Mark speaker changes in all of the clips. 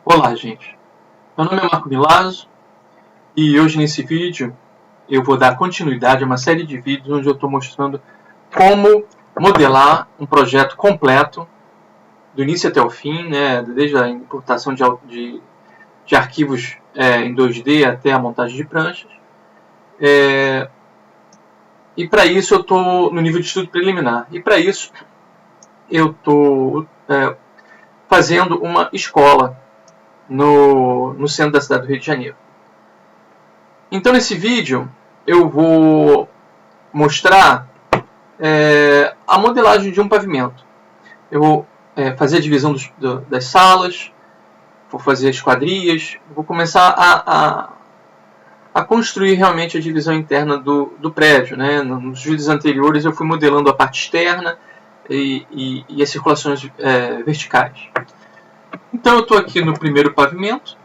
Speaker 1: Olá, gente. Meu nome é Marco Milazzo e hoje nesse vídeo eu vou dar continuidade a uma série de vídeos onde eu estou mostrando como modelar um projeto completo do início até o fim, né, desde a importação de arquivos em 2D até a montagem de pranchas. E para isso eu estou no nível de estudo preliminar. E para isso eu estou fazendo uma escola no centro da cidade do Rio de Janeiro. Então nesse vídeo eu vou mostrar a modelagem de um pavimento. Eu vou fazer a divisão das salas, vou fazer as quadrias, vou começar a construir realmente a divisão interna do prédio. Né? Nos vídeos anteriores eu fui modelando a parte externa e as circulações verticais. Então eu estou aqui no primeiro pavimento.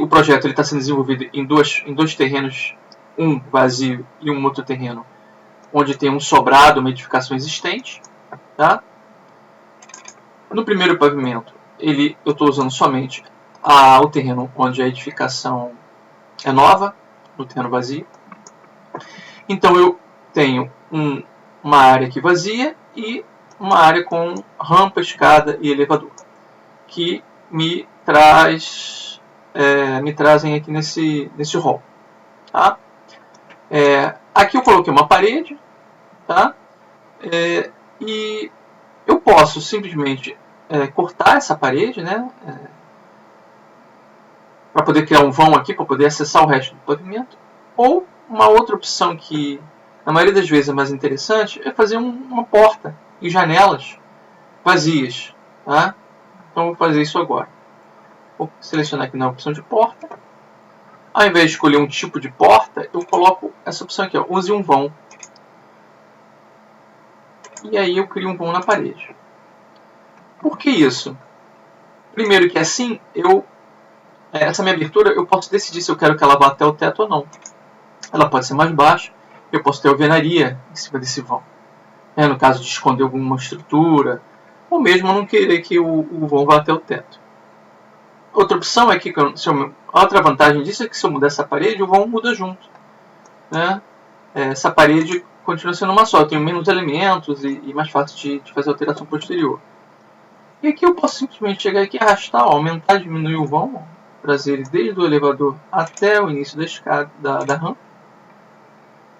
Speaker 1: O projeto está sendo desenvolvido em dois terrenos, um vazio e um outro terreno, onde tem um sobrado, uma edificação existente. Tá? No primeiro pavimento, eu estou usando somente o terreno onde a edificação é nova, no terreno vazio. Então eu tenho uma área aqui vazia e uma área com rampa, escada e elevador, que me trazem aqui nesse hall. Tá? Aqui eu coloquei uma parede, tá? E eu posso simplesmente cortar essa parede, né? Para poder criar um vão aqui, para poder acessar o resto do pavimento. Ou uma outra opção que, na maioria das vezes, é mais interessante, é fazer uma porta e janelas vazias. Tá? Então, vou fazer isso agora. Vou selecionar aqui na opção de porta. Ao invés de escolher um tipo de porta, eu coloco essa opção aqui, ó, use um vão. E aí eu crio um vão na parede. Por que isso? Primeiro que assim, essa minha abertura, eu posso decidir se eu quero que ela vá até o teto ou não. Ela pode ser mais baixa, eu posso ter alvenaria em cima desse vão. No caso de esconder alguma estrutura, ou mesmo não querer que o vão vá até o teto. Outra opção é que, outra vantagem disso é que se eu mudar essa parede, o vão muda junto. Né? Essa parede continua sendo uma só, eu tenho menos elementos e mais fácil de fazer alteração posterior. E aqui eu posso simplesmente chegar aqui, arrastar, aumentar, diminuir o vão, trazer ele desde o elevador até o início da escada, da rampa.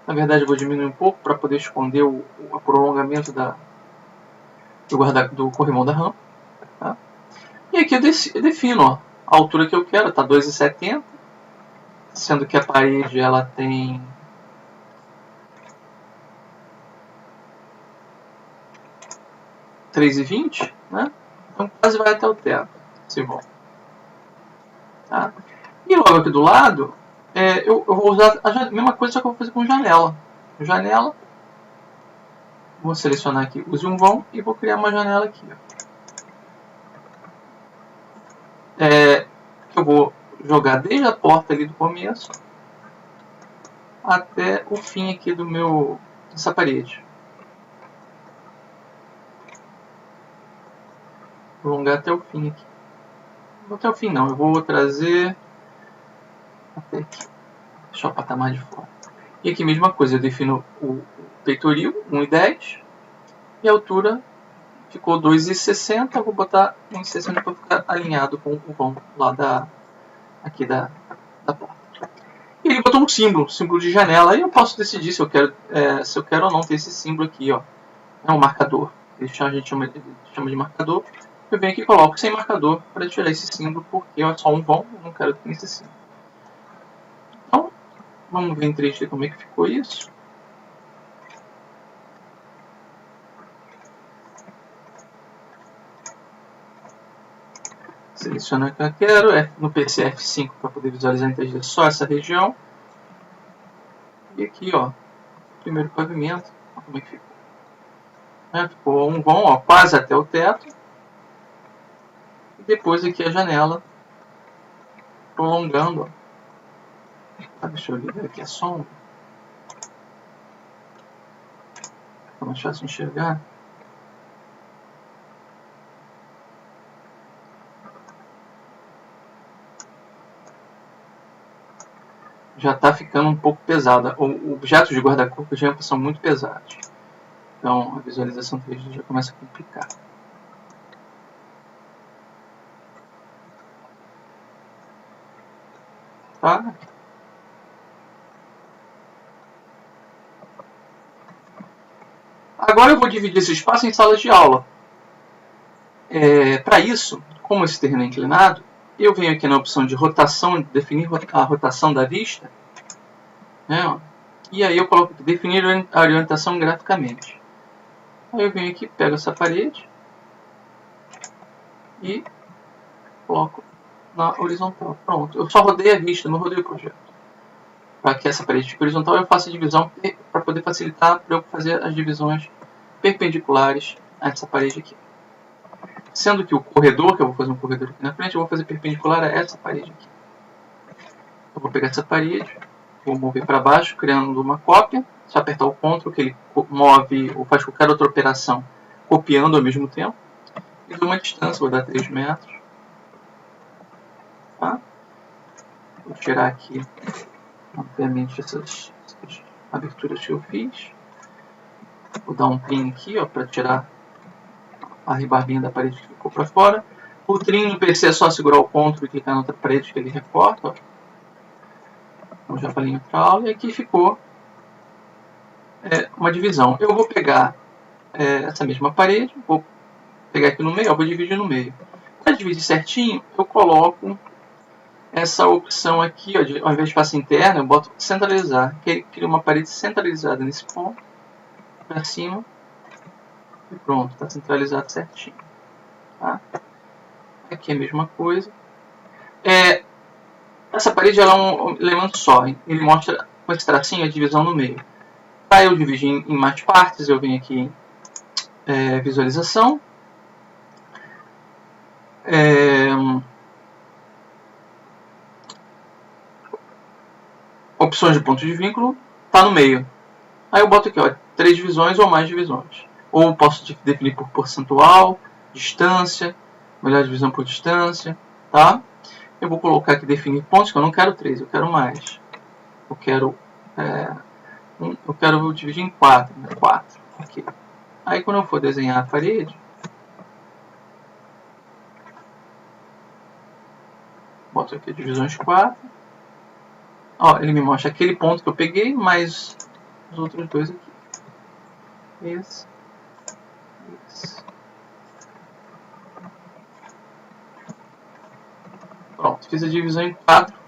Speaker 1: Na verdade eu vou diminuir um pouco para poder esconder o prolongamento do corrimão da rampa. Tá? E aqui eu defino a altura que eu quero, está 2,70, sendo que a parede ela tem 3,20, né? Então quase vai até o teto, esse vão. Tá? E logo aqui do lado, eu vou usar a mesma coisa, só que eu vou fazer com janela. Janela, vou selecionar aqui, use um vão e vou criar uma janela aqui. Eu vou jogar desde a porta ali do começo até o fim aqui dessa parede. Vou alongar até o fim aqui. Não até o fim não, eu vou trazer até aqui. Deixar o patamar de fora. E aqui mesma coisa, eu defino o peitoril, 1,10, e a altura ficou 2,60, vou botar 1,60 para ficar alinhado com o vão lá aqui da porta. E ele botou um símbolo de janela. Aí eu posso decidir se eu quero ou não ter esse símbolo aqui, ó. É um marcador. A gente chama de marcador. Eu venho aqui e coloco sem marcador para tirar esse símbolo, porque é só um vão, eu não quero ter esse símbolo. Então, vamos ver em 3D como é que ficou isso. Seleciono o que eu quero, no PC F5 para poder visualizar em 3D só essa região. E aqui, ó, primeiro pavimento, olha como é que ficou. Ficou um vão, ó, quase até o teto. E depois aqui a janela, prolongando, ó. Deixa eu ligar aqui a sombra. Fica mais fácil enxergar. já está ficando um pouco pesada. Objetos de guarda-corpo são muito pesados. Então a visualização 3D já começa a complicar. Tá? Agora eu vou dividir esse espaço em salas de aula. Para isso, como esse terreno é inclinado, eu venho aqui na opção de rotação, definir a rotação da vista, né? E aí eu coloco definir a orientação graficamente. Aí eu venho aqui, pego essa parede e coloco na horizontal. Pronto, eu só rodei a vista, não rodei o projeto. Para que essa parede fique horizontal, eu faço a divisão para poder facilitar para eu fazer as divisões perpendiculares a essa parede aqui. Sendo que o corredor, que eu vou fazer um corredor aqui na frente, eu vou fazer perpendicular a essa parede aqui. Eu vou pegar essa parede, vou mover para baixo, criando uma cópia. Se eu apertar o CTRL, que ele move ou faz qualquer outra operação copiando ao mesmo tempo. E dou uma distância, vou dar 3 metros. Tá? Vou tirar aqui, obviamente, essas aberturas que eu fiz. Vou dar um trim aqui para tirar a rebarbinha da parede que ficou para fora. O trim no PC é só segurar o CTRL e clicar na outra parede que ele recorta. Ó. Então já falei em outra aula. E aqui ficou uma divisão. Eu vou pegar essa mesma parede, vou pegar aqui no meio, vou dividir no meio. Para dividir certinho, eu coloco essa opção aqui, ó, ao invés de face interna, eu boto centralizar, que ele cria uma parede centralizada nesse ponto, para cima, e pronto, está centralizado certinho. Tá? Aqui é a mesma coisa. Essa parede ela é um elemento só, ele mostra com esse tracinho a divisão no meio. Para eu dividir em mais partes, eu venho aqui em visualização. Opções de ponto de vínculo, está no meio. Aí eu boto aqui, ó, 3 divisões ou mais divisões. Ou posso definir por percentual, distância, melhor divisão por distância, tá? Eu vou colocar aqui definir pontos, que eu não quero 3, eu quero mais. Eu quero dividir em 4, né? 4. Okay. Aí quando eu for desenhar a parede, boto aqui divisões 4. Ó, ele me mostra aquele ponto que eu peguei, mais os outros dois aqui. Esse. Pronto, fiz a divisão em 4.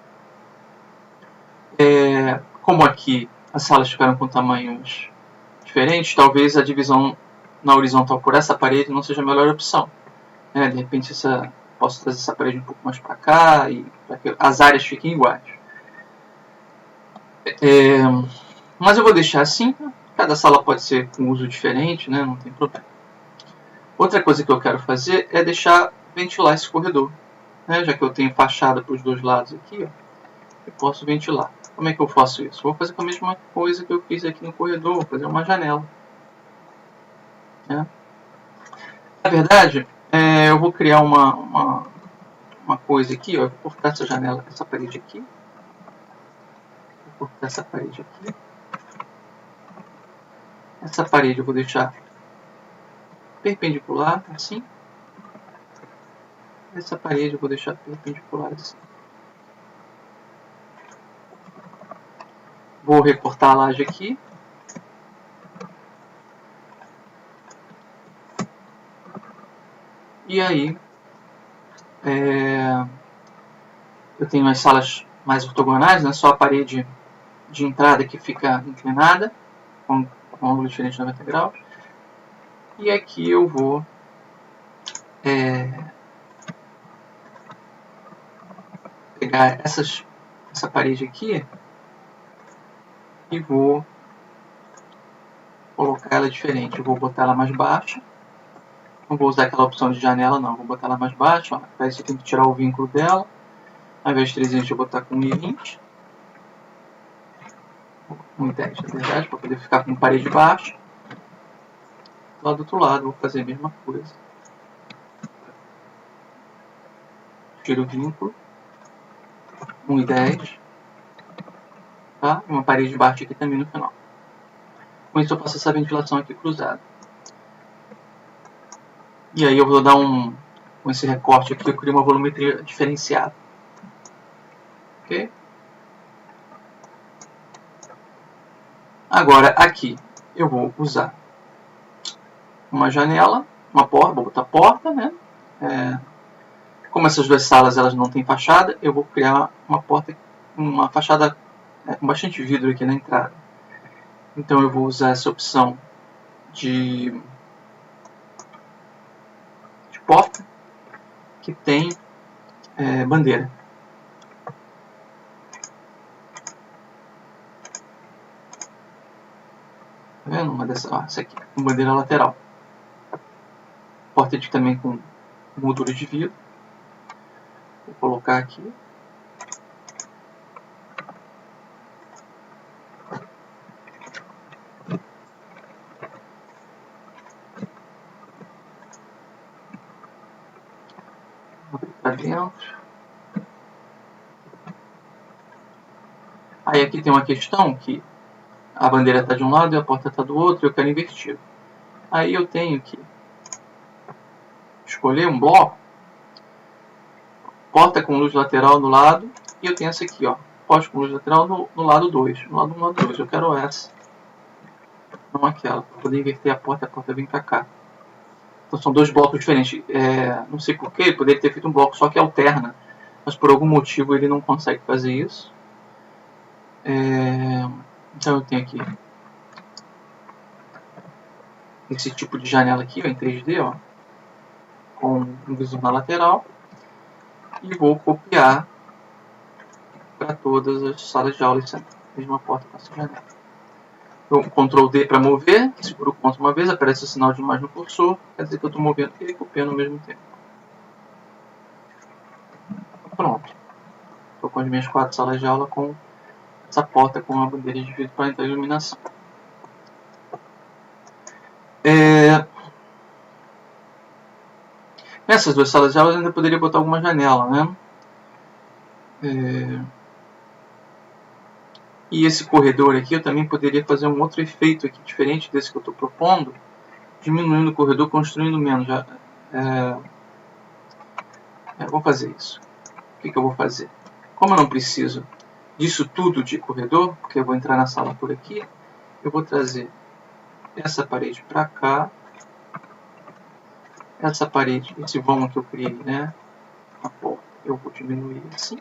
Speaker 1: Como aqui as salas ficaram com tamanhos diferentes, talvez a divisão na horizontal por essa parede não seja a melhor opção. De repente posso trazer essa parede um pouco mais para cá e para que as áreas fiquem iguais. Mas eu vou deixar assim, cada sala pode ser com uso diferente, né? Não tem problema. Outra coisa que eu quero fazer é deixar ventilar esse corredor. Já que eu tenho fachada para os dois lados aqui, ó, eu posso ventilar. Como é que eu faço isso? Vou fazer a mesma coisa que eu fiz aqui no corredor, vou fazer uma janela. Na verdade, eu vou criar uma coisa aqui, ó, eu vou cortar essa janela, essa parede aqui. Vou cortar essa parede aqui. Essa parede eu vou deixar perpendicular, assim. Essa parede eu vou deixar perpendicular, assim. Vou recortar a laje aqui. E aí, eu tenho as salas mais ortogonais, né? Só a parede de entrada que fica inclinada, com um ângulo diferente de 90 graus. E aqui eu vou pegar essa parede aqui e vou colocar ela diferente. Eu vou botar ela mais baixa. Não vou usar aquela opção de janela, não. Vou botar ela mais baixa. Para isso eu tenho que tirar o vínculo dela. Ao invés de 300, eu vou botar com 1,20. 1,10 na verdade, para poder ficar com parede baixa. Lá do outro lado, vou fazer a mesma coisa. Tiro o vínculo. 1,10. tá? Uma parede baixa aqui também no final. Com isso eu faço essa ventilação aqui cruzada. E aí eu vou dar com esse recorte aqui, eu crio uma volumetria diferenciada. Ok? Agora aqui eu vou usar uma janela, uma porta, vou botar porta, né? Como essas duas salas elas não têm fachada, eu vou criar uma porta, uma fachada com bastante vidro aqui na entrada. Então eu vou usar essa opção de porta que tem bandeira. Tá vendo? Uma dessa, essa aqui, com bandeira lateral. Porta também com moldura de vidro. Vou colocar aqui. Vou abrir para dentro. Aí aqui tem uma questão que a bandeira está de um lado e a porta está do outro, e eu quero invertido. Aí eu tenho que escolher um bloco, porta com luz lateral no lado, e eu tenho essa aqui, ó, porta com luz lateral no lado 2, no lado 1, lado 2. Eu quero essa, não aquela, para poder inverter a porta vem para cá. Então são dois blocos diferentes. Não sei porquê, ele poderia ter feito um bloco só que alterna, mas por algum motivo ele não consegue fazer isso. Então eu tenho aqui esse tipo de janela aqui, ó, em 3D, ó, com um visor na lateral, e vou copiar para todas as salas de aula e centro. Mesma porta com essa janela. Então, Ctrl D para mover, seguro o Ctrl uma vez, aparece o sinal de mais no cursor, quer dizer que eu estou movendo e copiando ao mesmo tempo. Pronto. Estou com as minhas 4 salas de aula com essa porta com uma bandeira de vidro para entrar em iluminação. Nessas duas salas de aula eu ainda poderia botar alguma janela, né? E esse corredor aqui eu também poderia fazer um outro efeito aqui diferente desse que eu estou propondo, diminuindo o corredor, construindo menos. Vou fazer isso. O que eu vou fazer? Como eu não preciso disso tudo de corredor, porque eu vou entrar na sala por aqui, eu vou trazer essa parede para cá, essa parede, esse vão que eu criei, né? A porta, eu vou diminuir assim,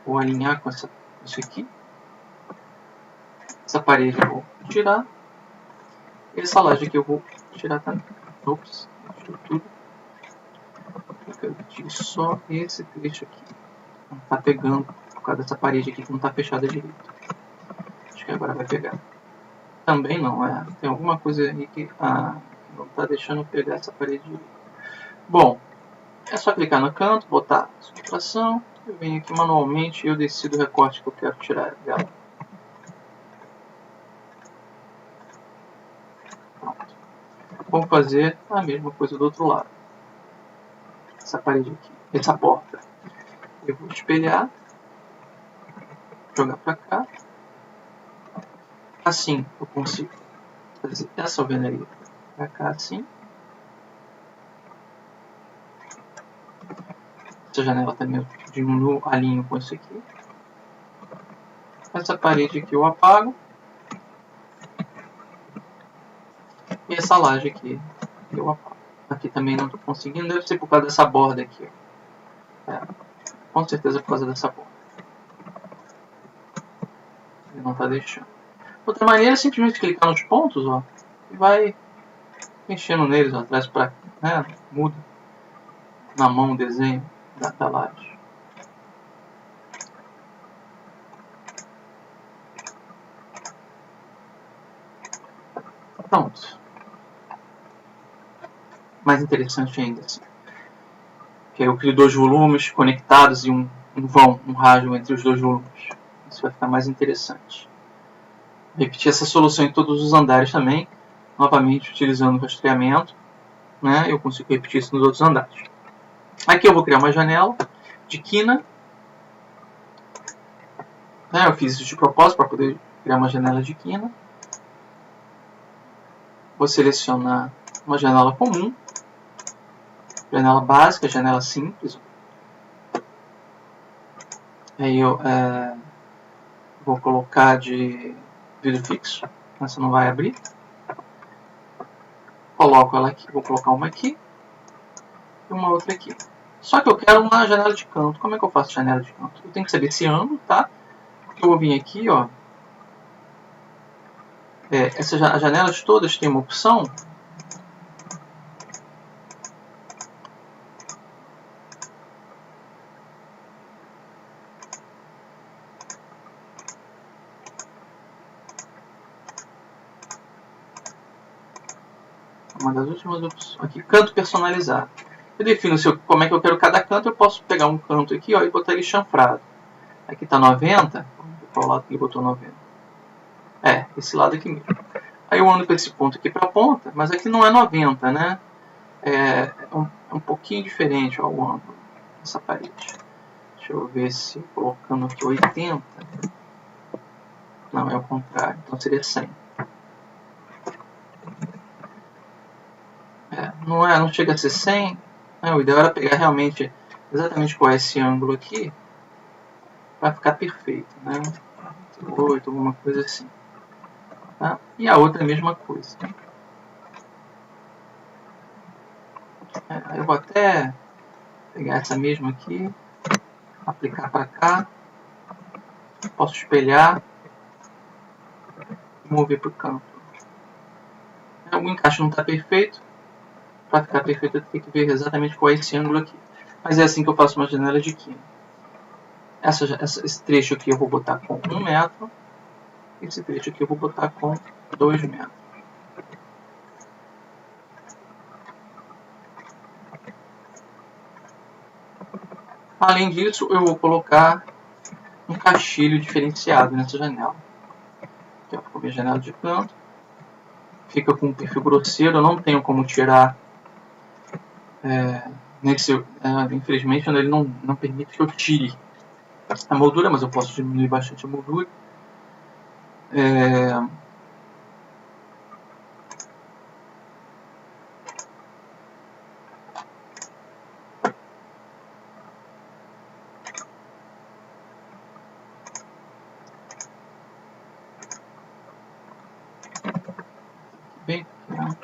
Speaker 1: vou alinhar com isso aqui. Essa parede eu vou tirar. E essa laje aqui eu vou tirar também. Ops, tirou tudo. Eu tiro só esse trecho aqui. Não está pegando por causa dessa parede aqui que não está fechada direito. Acho que agora vai pegar. Também não, tem alguma coisa aí que não está deixando pegar essa parede direito. Bom, é só clicar no canto, botar subtração. Eu venho aqui manualmente e eu decido o recorte que eu quero tirar dela. Pronto. Vamos fazer a mesma coisa do outro lado. Essa parede aqui, essa porta. Eu vou espelhar, jogar para cá. Assim eu consigo fazer essa alvenaria para cá assim. Essa janela também eu diminuo, alinho com isso aqui. Essa parede aqui eu apago. E essa laje aqui eu apago. Aqui também não estou conseguindo, deve ser por causa dessa borda aqui. Com certeza por causa dessa borda. Ele não está deixando. Outra maneira é simplesmente clicar nos pontos, ó, e vai mexendo neles, ó, traz para, né, muda na mão o desenho da laje. Pronto. Mais interessante ainda assim. Que eu crio 2 volumes conectados e um vão, um rádio entre os 2 volumes. Isso vai ficar mais interessante. Repetir essa solução em todos os andares também, novamente utilizando o rastreamento, né? Eu consigo repetir isso nos outros andares. Aqui eu vou criar uma janela de quina. né? Eu fiz isso de propósito para poder criar uma janela de quina. Vou selecionar uma janela comum, janela básica, janela simples. Aí eu vou colocar de vidro fixo, essa não vai abrir. Coloco ela aqui, vou colocar uma aqui e uma outra aqui. Só que eu quero uma janela de canto. Como é que eu faço janela de canto? Eu tenho que saber esse ângulo, tá? Porque eu vou vir aqui, ó. As janelas todas têm uma opção. Uma das últimas opções. Aqui, canto personalizado. Eu defino como é que eu quero cada canto. Eu posso pegar um canto aqui, ó, e botar ele chanfrado. Aqui está 90. Qual lado que ele botou 90? Esse lado aqui mesmo. Aí eu ando com esse ponto aqui para a ponta, mas aqui não é 90, né? É um pouquinho diferente, ó, o ângulo dessa parede. Deixa eu ver se colocando aqui 80. Não, é o contrário. Então seria 100. Não chega a ser 100. O ideal era pegar realmente exatamente qual é esse ângulo aqui para ficar perfeito, né? 8, alguma coisa assim. Tá? E a outra é a mesma coisa. Eu vou até pegar essa mesma aqui, aplicar para cá, posso espelhar e mover para o canto. O encaixe não está perfeito. Para ficar perfeito eu tenho que ver exatamente qual é esse ângulo aqui. Mas é assim que eu faço uma janela de quina. Esse trecho aqui eu vou botar com 1 metro. Esse trecho aqui eu vou botar com 2 metros. Além disso, eu vou colocar um caixilho diferenciado nessa janela. Aqui ficou a minha janela de canto. Fica com um perfil grosseiro, eu não tenho como tirar. Infelizmente ele não permite que eu tire a moldura, mas eu posso diminuir bastante a moldura. Bem pequeno.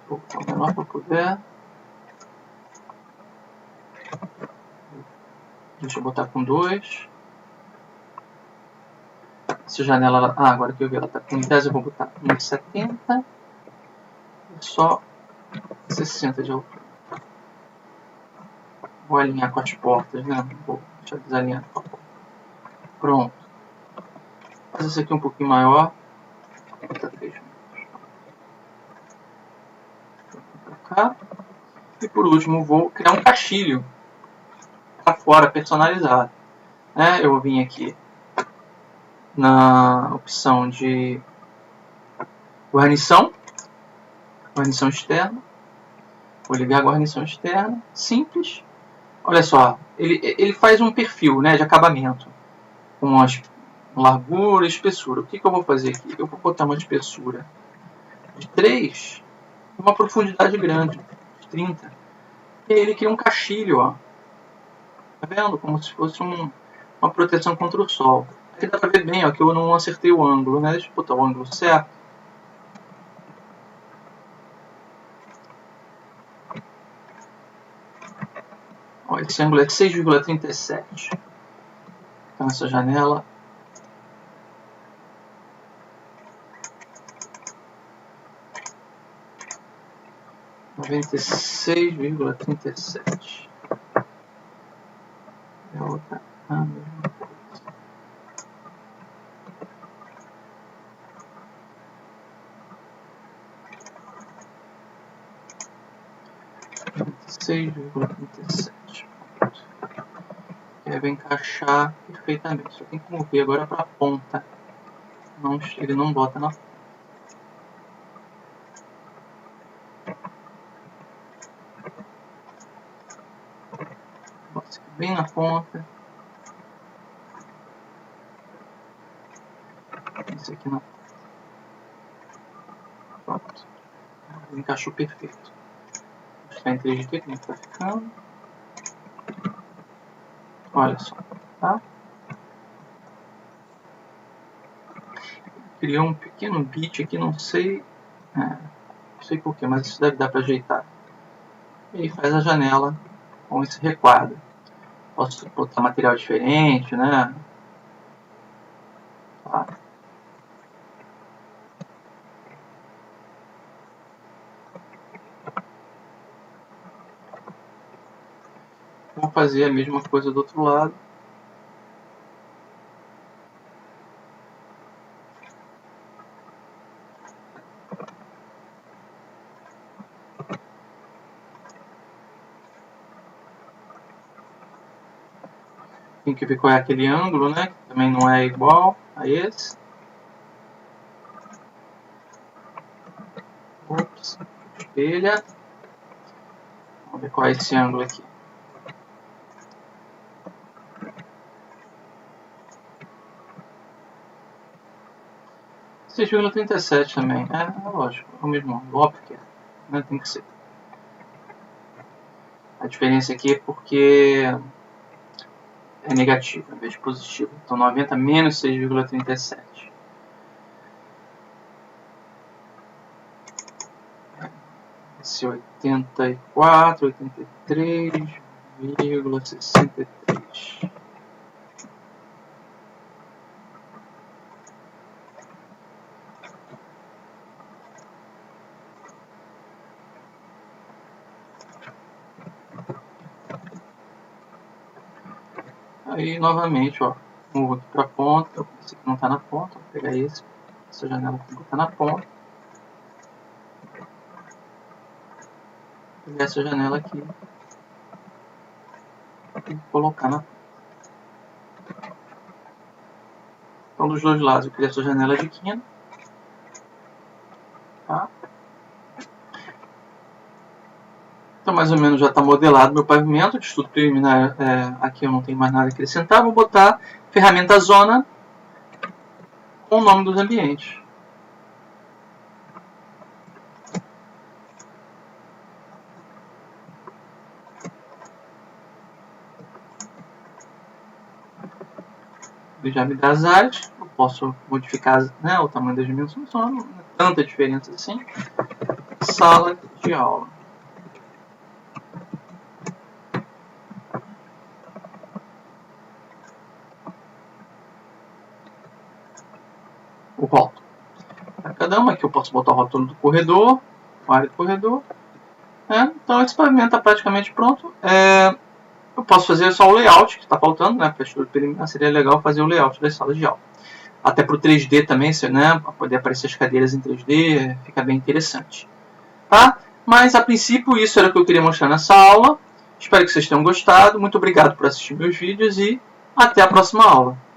Speaker 1: Vou botar o menor que eu puder. Deixa eu botar com 2. Essa janela, agora que eu vi, ela está com 10, eu vou botar 1,70 e só 60 de altura. Vou alinhar com as portas, né? Vou deixar desalinhado com a porta. Pronto. Faz esse aqui um pouquinho maior. Vou botar 3 metros. Pra cá. E por último, vou criar um caixilho para fora, personalizado. Eu vou vir aqui na opção de guarnição externa. Vou ligar a guarnição externa, simples. Olha só, ele faz um perfil, né, de acabamento com as largura e espessura. O que eu vou fazer aqui? Eu vou botar uma espessura de 3 e uma profundidade grande, de 30. E ele cria um caixilho, ó. Tá vendo? Como se fosse uma proteção contra o sol. Aqui dá pra ver bem, ó, que eu não acertei o ângulo, né? Deixa eu botar o ângulo certo. Ó, esse ângulo é 6,37. Então essa janela é 96,37. E a outra a mesma coisa. Aí vai encaixar perfeitamente. Só tem que mover agora para a ponta. Não, ele não bota na ponta. Bota aqui bem na ponta. Esse aqui na ponta. Pronto. Encaixou perfeito. Vou mostrar em 3D como está ficando. Olha só, tá? Criou um pequeno bit aqui, não sei porquê, mas isso deve dar para ajeitar. E aí faz a janela com esse requadro. Posso botar material diferente, né? Tá. Vou fazer a mesma coisa do outro lado. Tem que ver qual é aquele ângulo, né? Que também não é igual a esse. Ops, espelha. Vamos ver qual é esse ângulo aqui. (6,37) também. É lógico, é o mesmo ângulo, óbvio que é. Né? Tem que ser. A diferença aqui é porque é negativo, em vez de positivo. Então 90 menos 6,37. Esse 84, 83,63. Aí novamente, ó, movo aqui para a ponta. Esse aqui não está na ponta, vou pegar essa janela aqui, botar na ponta. Pegar essa janela aqui e colocar na ponta. Então dos dois lados eu criei essa janela de quina. Tá? Então mais ou menos já está modelado meu pavimento. De estudo preliminar, aqui eu não tenho mais nada a acrescentar. Vou botar ferramenta zona com o nome dos ambientes. Ele já me dá as áreas. Eu posso modificar, né, o tamanho das dimensões. Não é tanta diferença assim. Sala de aula. O rótulo. Para cada uma aqui eu posso botar o rótulo do corredor, a área do corredor. Então esse pavimento está praticamente pronto. Eu posso fazer só o layout, que está faltando, né? Para estudo preliminar seria legal fazer o layout das salas de aula. Até para o 3D também, né? Para poder aparecer as cadeiras em 3D, fica bem interessante. Tá? Mas a princípio isso era o que eu queria mostrar nessa aula. Espero que vocês tenham gostado. Muito obrigado por assistir meus vídeos e até a próxima aula.